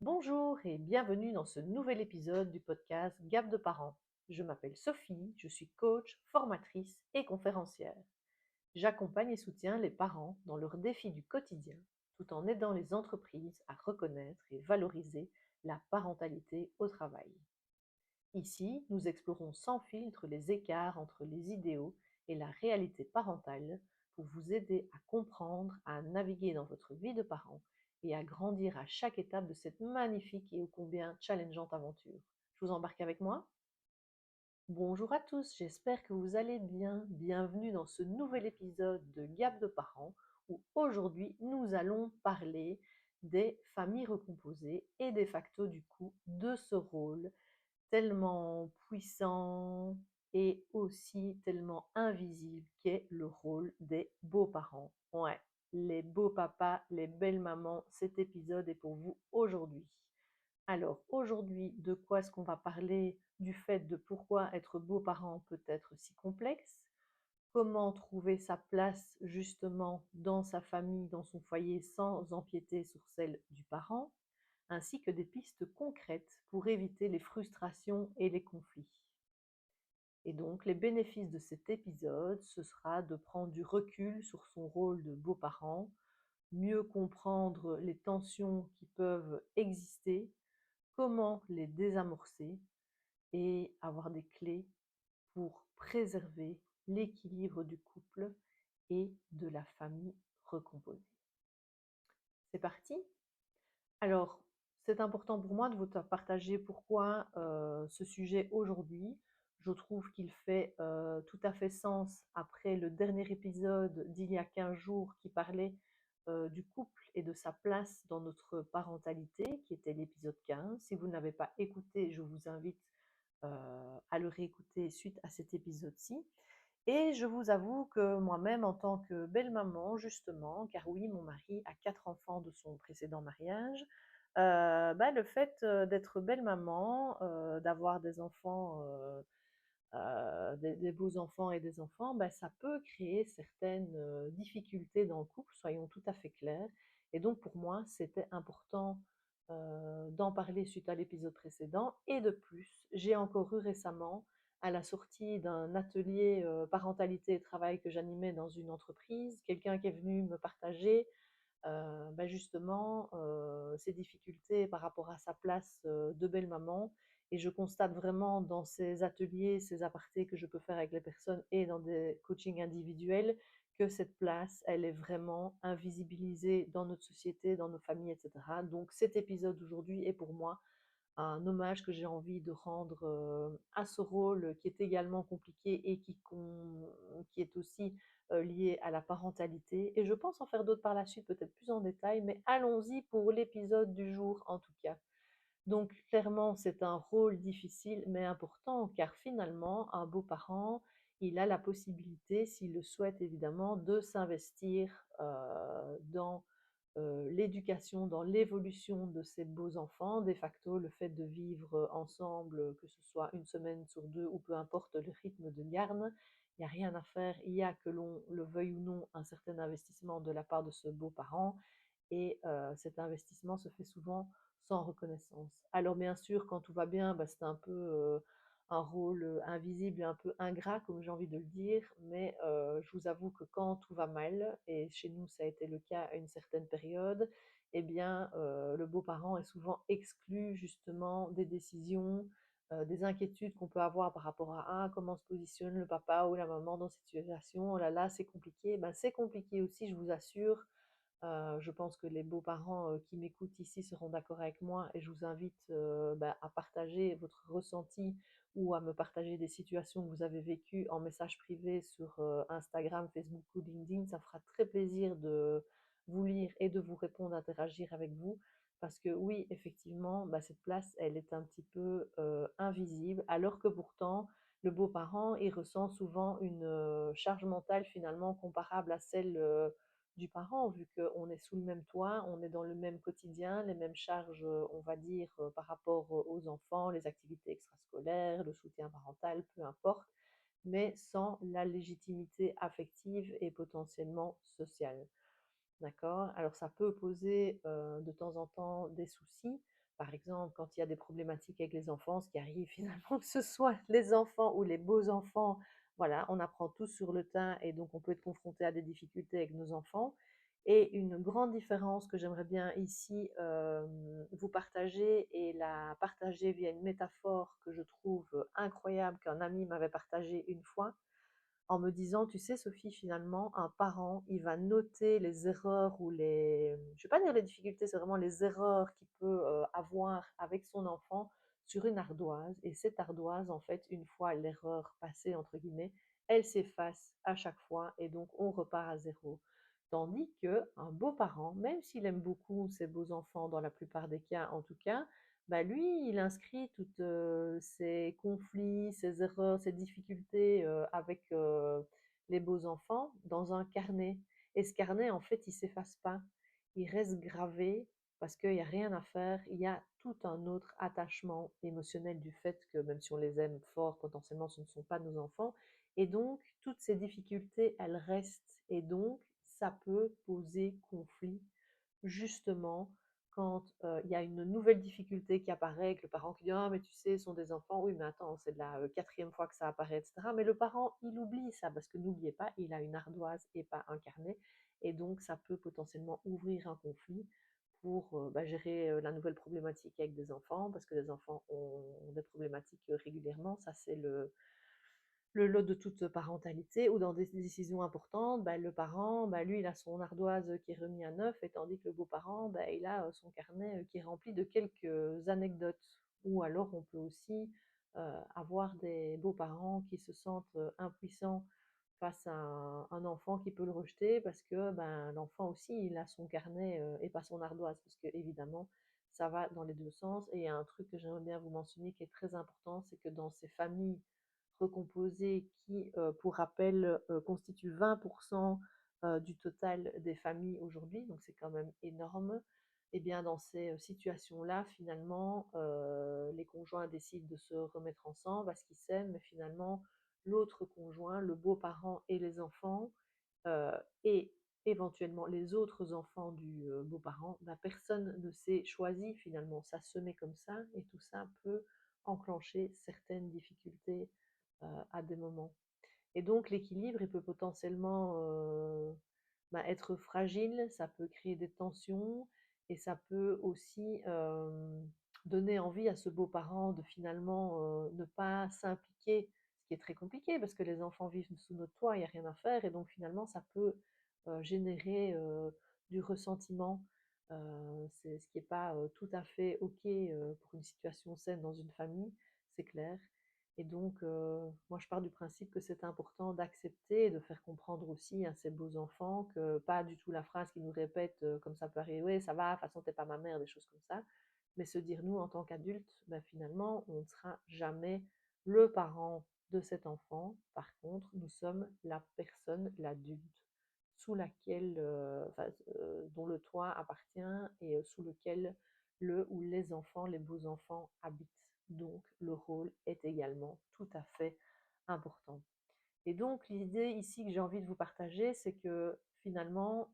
Bonjour et bienvenue dans ce nouvel épisode du podcast Gap de parents. Je m'appelle Sophie, je suis coach, formatrice et conférencière. J'accompagne et soutiens les parents dans leurs défis du quotidien tout en aidant les entreprises à reconnaître et valoriser la parentalité au travail. Ici, nous explorons sans filtre les écarts entre les idéaux et la réalité parentale pour vous aider à comprendre, à naviguer dans votre vie de parent et à grandir à chaque étape de cette magnifique et ô combien challengeante aventure. Je vous embarque avec moi? Bonjour à tous, j'espère que vous allez bien. Bienvenue dans ce nouvel épisode de Gap de parents où aujourd'hui nous allons parler des familles recomposées et de facto du coup de ce rôle tellement puissant et aussi tellement invisible qu'est le rôle des beaux-parents. Ouais, les beaux papas, les belles mamans, cet épisode est pour vous aujourd'hui. Alors aujourd'hui, de quoi est-ce qu'on va parler? Du fait de pourquoi être beau-parent peut être si complexe, comment trouver sa place justement dans sa famille, dans son foyer, sans empiéter sur celle du parent, ainsi que des pistes concrètes pour éviter les frustrations et les conflits. Et donc, les bénéfices de cet épisode, ce sera de prendre du recul sur son rôle de beau-parent, mieux comprendre les tensions qui peuvent exister, comment les désamorcer et avoir des clés pour préserver l'équilibre du couple et de la famille recomposée. C'est parti? Alors, c'est important pour moi de vous partager pourquoi ce sujet aujourd'hui. Je trouve qu'il fait tout à fait sens après le dernier épisode d'il y a 15 jours qui parlait du couple et de sa place dans notre parentalité, qui était l'épisode 15. Si vous ne l'avez pas écouté, je vous invite à le réécouter suite à cet épisode-ci. Et je vous avoue que moi-même, en tant que belle maman, justement, car oui, mon mari a 4 enfants de son précédent mariage, le fait d'être belle maman, d'avoir des enfants, des beaux enfants et des enfants, ça peut créer certaines difficultés dans le couple, soyons tout à fait clairs. Et donc pour moi, c'était important d'en parler suite à l'épisode précédent. Et de plus, j'ai encore eu récemment, à la sortie d'un atelier parentalité et travail que j'animais dans une entreprise, quelqu'un qui est venu me partager justement ses difficultés par rapport à sa place de belle-maman. Et je constate vraiment dans ces ateliers, ces apartés que je peux faire avec les personnes et dans des coachings individuels, que cette place, elle est vraiment invisibilisée dans notre société, dans nos familles, etc. Donc cet épisode aujourd'hui est pour moi un hommage que j'ai envie de rendre à ce rôle qui est également compliqué et qui est aussi lié à la parentalité. Et je pense en faire d'autres par la suite, peut-être plus en détail, mais allons-y pour l'épisode du jour en tout cas. Donc clairement, c'est un rôle difficile mais important car finalement, un beau-parent, il a la possibilité, s'il le souhaite évidemment, de s'investir dans l'éducation, dans l'évolution de ces beaux enfants. De facto, le fait de vivre ensemble, que ce soit une semaine sur deux ou peu importe le rythme de garde, il n'y a rien à faire. Il y a, que l'on le veuille ou non, un certain investissement de la part de ce beau-parent. Et cet investissement se fait souvent sans reconnaissance. Alors bien sûr, quand tout va bien, c'est un peu un rôle invisible et un peu ingrat, comme j'ai envie de le dire, mais je vous avoue que quand tout va mal, et chez nous ça a été le cas à une certaine période, eh bien le beau-parent est souvent exclu justement des décisions, des inquiétudes qu'on peut avoir par rapport à comment se positionne le papa ou la maman dans cette situation. Oh là là, c'est compliqué. C'est compliqué aussi, je vous assure. Je pense que les beaux-parents qui m'écoutent ici seront d'accord avec moi et je vous invite à partager votre ressenti ou à me partager des situations que vous avez vécues en message privé sur Instagram, Facebook ou LinkedIn. Ça me fera très plaisir de vous lire et de vous répondre, d'interagir avec vous. Parce que oui, effectivement, cette place, elle est un petit peu invisible, alors que pourtant, le beau-parent, il ressent souvent une charge mentale finalement comparable à celle du parent, vu qu'on est sous le même toit, on est dans le même quotidien, les mêmes charges, on va dire, par rapport aux enfants, les activités extrascolaires, le soutien parental, peu importe, mais sans la légitimité affective et potentiellement sociale. D'accord? Alors ça peut poser de temps en temps des soucis Par exemple, quand il y a des problématiques avec les enfants, ce qui arrive finalement, que ce soit les enfants ou les beaux-enfants, voilà, on apprend tous sur le tas et donc on peut être confronté à des difficultés avec nos enfants. Et une grande différence que j'aimerais bien ici vous partager et la partager via une métaphore que je trouve incroyable, qu'un ami m'avait partagée une fois, en me disant, tu sais, Sophie, finalement, un parent, il va noter les erreurs ou je vais pas dire les difficultés, c'est vraiment les erreurs qu'il peut avoir avec son enfant sur une ardoise. Et cette ardoise, en fait, une fois l'erreur passée, entre guillemets, elle s'efface à chaque fois et donc on repart à zéro. Tandis que un beau parent, même s'il aime beaucoup ses beaux enfants, dans la plupart des cas en tout cas, bah lui, il inscrit toutes ses conflits, ses erreurs, ses difficultés avec les beaux-enfants dans un carnet. Et ce carnet, en fait, il ne s'efface pas. Il reste gravé parce qu'il n'y a rien à faire. Il y a tout un autre attachement émotionnel du fait que même si on les aime fort, potentiellement, ce ne sont pas nos enfants. Et donc, toutes ces difficultés, elles restent. Et donc, ça peut poser conflit justement quand il y a une nouvelle difficulté qui apparaît, avec le parent qui dit: «Ah mais tu sais, ce sont des enfants». Oui, mais attends, c'est la 4e fois que ça apparaît et cetera. Mais le parent, il oublie ça parce que n'oubliez pas, il a une ardoise et pas un carnet et donc ça peut potentiellement ouvrir un conflit pour, gérer, la nouvelle problématique avec des enfants parce que les enfants ont des problématiques, régulièrement. Ça, c'est le lot de toute parentalité, ou dans des décisions importantes, bah, le parent, bah, lui, il a son ardoise qui est remis à neuf, et tandis que le beau-parent, bah, il a son carnet qui est rempli de quelques anecdotes. Ou alors, on peut aussi avoir des beaux-parents qui se sentent impuissants face à un enfant qui peut le rejeter, parce que ben, l'enfant aussi, il a son carnet et pas son ardoise, parce que évidemment, ça va dans les deux sens. Et il y a un truc que j'aimerais bien vous mentionner qui est très important, c'est que dans ces familles recomposées qui, pour rappel, constituent 20% du total des familles aujourd'hui, donc c'est quand même énorme. Et bien dans ces situations-là, finalement, les conjoints décident de se remettre ensemble parce qu'ils s'aiment, mais finalement, l'autre conjoint, le beau-parent et les enfants, euh, et éventuellement les autres enfants du beau-parent, bah, personne ne s'est choisi finalement. Ça se met comme ça et tout ça peut enclencher certaines difficultés à des moments. Et donc l'équilibre, il peut potentiellement être fragile, ça peut créer des tensions et ça peut aussi donner envie à ce beau-parent de finalement ne pas s'impliquer, ce qui est très compliqué parce que les enfants vivent sous notre toit, il n'y a rien à faire et donc finalement ça peut générer du ressentiment, c'est ce qui n'est pas tout à fait OK pour une situation saine dans une famille, c'est clair. Et donc, moi, je pars du principe que c'est important d'accepter et de faire comprendre aussi à ces beaux enfants que pas du tout la phrase qu'ils nous répètent, comme ça peut arriver: «Ouais, ça va, de toute façon, t'es pas ma mère», des choses comme ça. Mais se dire, nous, en tant qu'adultes, bah, finalement, on ne sera jamais le parent de cet enfant. Par contre, nous sommes la personne, l'adulte, sous laquelle, dont le toit appartient et sous lequel le ou les enfants, les beaux enfants habitent. Donc le rôle est également tout à fait important. Et donc l'idée ici que j'ai envie de vous partager, c'est que finalement,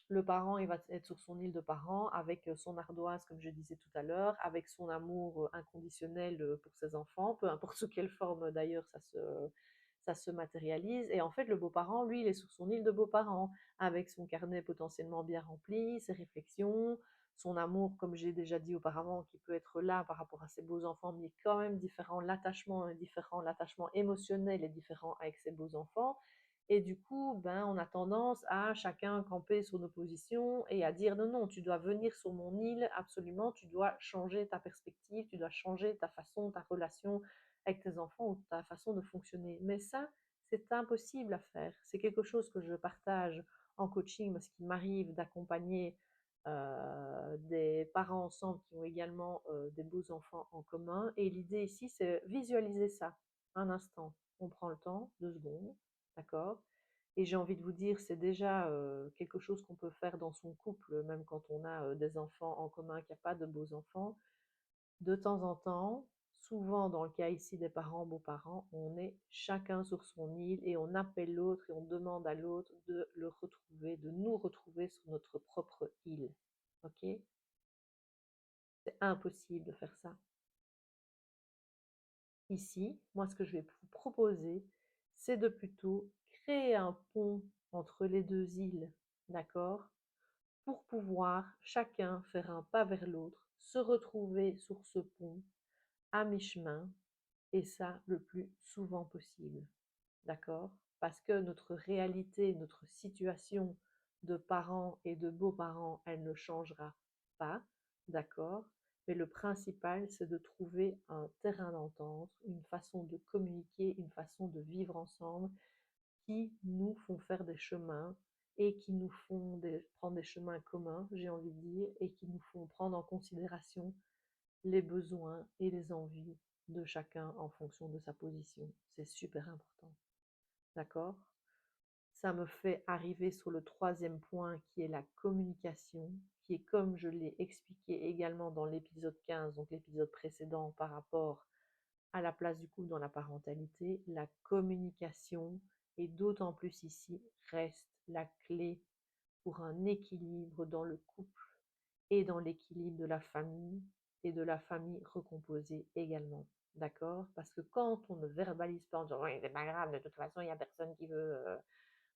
le parent, il va être sur son île de parent avec son ardoise, comme je disais tout à l'heure, avec son amour inconditionnel pour ses enfants, peu importe sous quelle forme d'ailleurs ça se matérialise. Et en fait, le beau-parent, lui, il est sur son île de beau-parent, avec son carnet potentiellement bien rempli, ses réflexions, son amour, comme j'ai déjà dit auparavant, qui peut être là par rapport à ses beaux-enfants, mais quand même différent, l'attachement est différent, l'attachement émotionnel est différent avec ses beaux-enfants. Et du coup, ben, on a tendance à chacun camper sur nos positions et à dire non, non, tu dois venir sur mon île, absolument, tu dois changer ta perspective, tu dois changer ta façon, ta relation avec tes enfants ou ta façon de fonctionner. Mais ça, c'est impossible à faire. C'est quelque chose que je partage en coaching parce qu'il m'arrive d'accompagner des parents ensemble qui ont également des beaux enfants en commun. Et l'idée ici, c'est visualiser ça un instant. On prend le temps, 2 secondes, d'accord? Et j'ai envie de vous dire, c'est déjà quelque chose qu'on peut faire dans son couple, même quand on a des enfants en commun, qu'il n'y a pas de beaux enfants. De temps en temps, souvent dans le cas ici des parents, beaux-parents, on est chacun sur son île et on appelle l'autre et on demande à l'autre de le retrouver, de nous retrouver sur notre propre île. Ok? impossible de faire ça. Ici, moi, ce que je vais vous proposer, c'est de plutôt créer un pont entre les deux îles, d'accord? Pour pouvoir chacun faire un pas vers l'autre, se retrouver sur ce pont à mi-chemin, et ça le plus souvent possible, d'accord? Parce que notre réalité, notre situation de parents et de beaux-parents, elle ne changera pas, d'accord? Mais le principal, c'est de trouver un terrain d'entente, une façon de communiquer, une façon de vivre ensemble qui nous font faire des chemins et qui nous font prendre des chemins communs, j'ai envie de dire, et qui nous font prendre en considération les besoins et les envies de chacun en fonction de sa position. C'est super important. D'accord? Ça me fait arriver sur le troisième point qui est la communication, qui est comme je l'ai expliqué également dans l'épisode 15, donc l'épisode précédent par rapport à la place du couple dans la parentalité, la communication, et d'autant plus ici, reste la clé pour un équilibre dans le couple et dans l'équilibre de la famille et de la famille recomposée également. D'accord? Parce que quand on ne verbalise pas en disant oui, c'est pas grave, de toute façon, il n'y a personne qui veut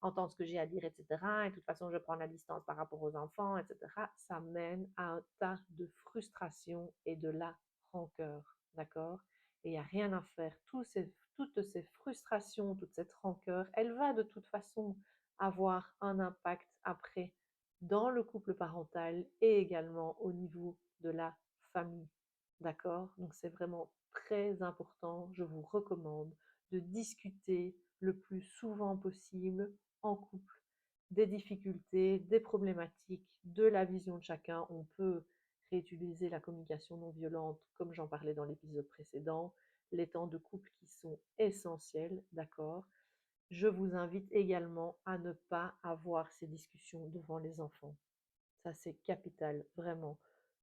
entendre ce que j'ai à dire, etc. Et de toute façon, je prends la distance par rapport aux enfants, etc. Ça mène à un tas de frustration et de la rancœur. D'accord? Et il n'y a rien à faire. Toutes ces frustrations, toute cette rancœur, elle va de toute façon avoir un impact après dans le couple parental et également au niveau de la famille. D'accord? Donc c'est vraiment très important. Je vous recommande de discuter le plus souvent possible en couple des difficultés, des problématiques, de la vision de chacun. On peut réutiliser la communication non violente, comme j'en parlais dans l'épisode précédent, les temps de couple qui sont essentiels, d'accord? Je vous invite également à ne pas avoir ces discussions devant les enfants. Ça, c'est capital, vraiment.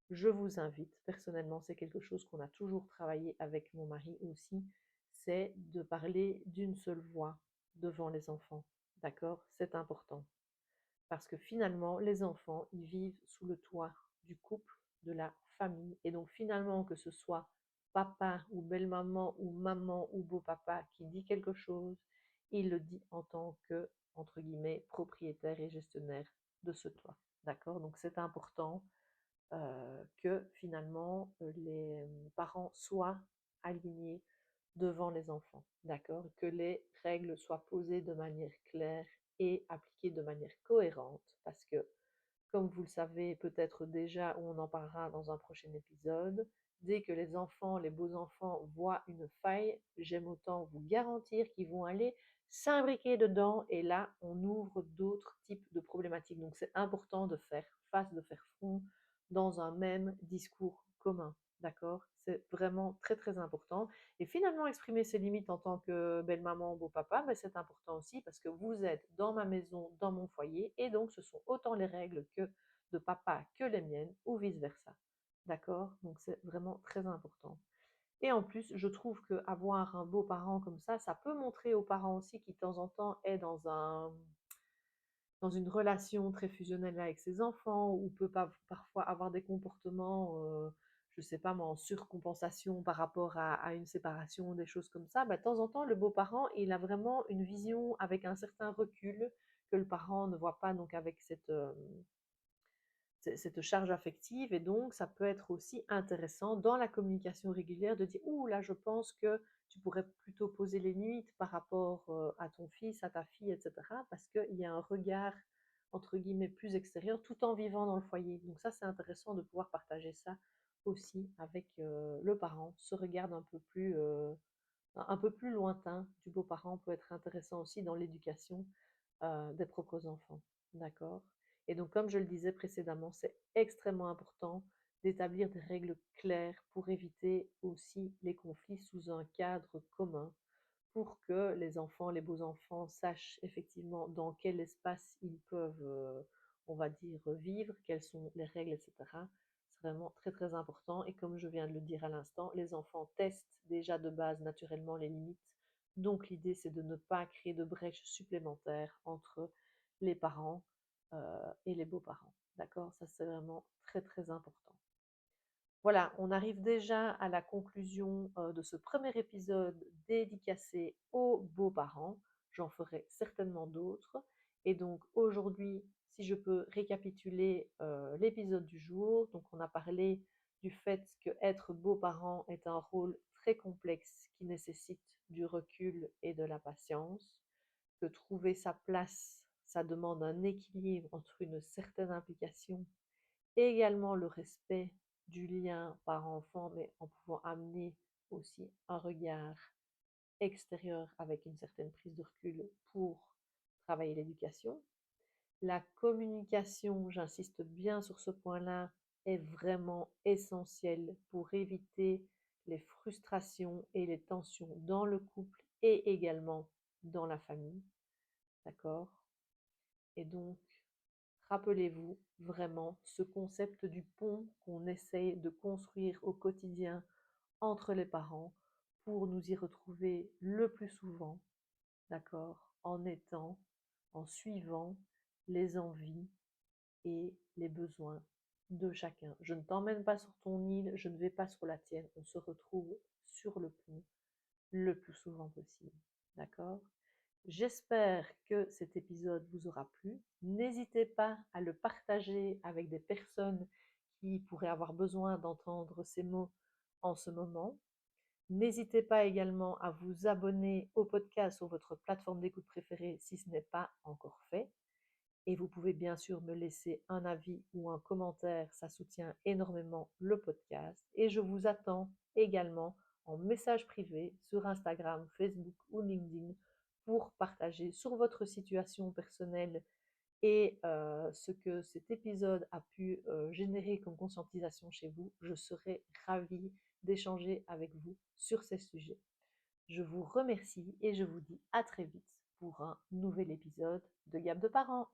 Je vous invite, personnellement, c'est quelque chose qu'on a toujours travaillé avec mon mari aussi, c'est de parler d'une seule voix devant les enfants. D'accord? C'est important. Parce que finalement, les enfants, ils vivent sous le toit du couple, de la famille. Et donc finalement, que ce soit papa ou belle-maman ou maman ou beau-papa qui dit quelque chose, il le dit en tant que, entre guillemets, propriétaire et gestionnaire de ce toit. D'accord? Donc c'est important que finalement les parents soient alignés devant les enfants, d'accord? Que les règles soient posées de manière claire et appliquées de manière cohérente, parce que, comme vous le savez peut-être déjà, ou on en parlera dans un prochain épisode, dès que les enfants, les beaux enfants, voient une faille, j'aime autant vous garantir qu'ils vont aller s'imbriquer dedans, et là, on ouvre d'autres types de problématiques. Donc, c'est important de faire face, de faire front dans un même discours commun, d'accord? C'est vraiment très, très important. Et finalement, exprimer ses limites en tant que belle-maman, beau-papa, mais c'est important aussi parce que vous êtes dans ma maison, dans mon foyer, et donc ce sont autant les règles que de papa que les miennes, ou vice-versa. D'accord? Donc c'est vraiment très important. Et en plus, je trouve qu'avoir un beau-parent comme ça peut montrer aux parents aussi qui de temps en temps est dans une relation très fusionnelle avec ses enfants, ou peut pas, parfois avoir des comportements, je sais pas moi, en surcompensation par rapport à une séparation, des choses comme ça, bah, de temps en temps, le beau-parent, il a vraiment une vision avec un certain recul que le parent ne voit pas, donc avec cette charge affective. Et donc ça peut être aussi intéressant dans la communication régulière de dire ouh là je pense que tu pourrais plutôt poser les limites par rapport à ton fils, à ta fille, etc. Parce qu'il y a un regard entre guillemets plus extérieur tout en vivant dans le foyer. Donc ça c'est intéressant de pouvoir partager ça aussi avec le parent. Ce regard un peu plus lointain du beau-parent peut être intéressant aussi dans l'éducation des propres enfants. D'accord? Et donc, comme je le disais précédemment, c'est extrêmement important d'établir des règles claires pour éviter aussi les conflits sous un cadre commun, pour que les enfants, les beaux enfants, sachent effectivement dans quel espace ils peuvent, on va dire, vivre, quelles sont les règles, etc. C'est vraiment très très important. Et comme je viens de le dire à l'instant, les enfants testent déjà de base naturellement les limites. Donc l'idée, c'est de ne pas créer de brèches supplémentaires entre les parents et les beaux-parents. D'accord? Ça, c'est vraiment très très important. Voilà, on arrive déjà à la conclusion de ce premier épisode dédicacé aux beaux-parents. J'en ferai certainement d'autres. Et donc aujourd'hui, si je peux récapituler l'épisode du jour, donc on a parlé du fait que être beau-parent est un rôle très complexe qui nécessite du recul et de la patience, que trouver sa place, ça demande un équilibre entre une certaine implication et également le respect du lien parent-enfant, mais en pouvant amener aussi un regard extérieur avec une certaine prise de recul pour travailler l'éducation. La communication, j'insiste bien sur ce point-là, est vraiment essentielle pour éviter les frustrations et les tensions dans le couple et également dans la famille. D'accord? Et donc, rappelez-vous vraiment ce concept du pont qu'on essaye de construire au quotidien entre les parents pour nous y retrouver le plus souvent, d'accord, en suivant les envies et les besoins de chacun. Je ne t'emmène pas sur ton île, je ne vais pas sur la tienne, on se retrouve sur le pont le plus souvent possible, d'accord? J'espère que cet épisode vous aura plu. N'hésitez pas à le partager avec des personnes qui pourraient avoir besoin d'entendre ces mots en ce moment. N'hésitez pas également à vous abonner au podcast sur votre plateforme d'écoute préférée si ce n'est pas encore fait. Et vous pouvez bien sûr me laisser un avis ou un commentaire, ça soutient énormément le podcast. Et je vous attends également en message privé sur Instagram, Facebook ou LinkedIn pour partager sur votre situation personnelle et ce que cet épisode a pu générer comme conscientisation chez vous. Je serai ravie d'échanger avec vous sur ces sujets. Je vous remercie et je vous dis à très vite pour un nouvel épisode de Gap de parents.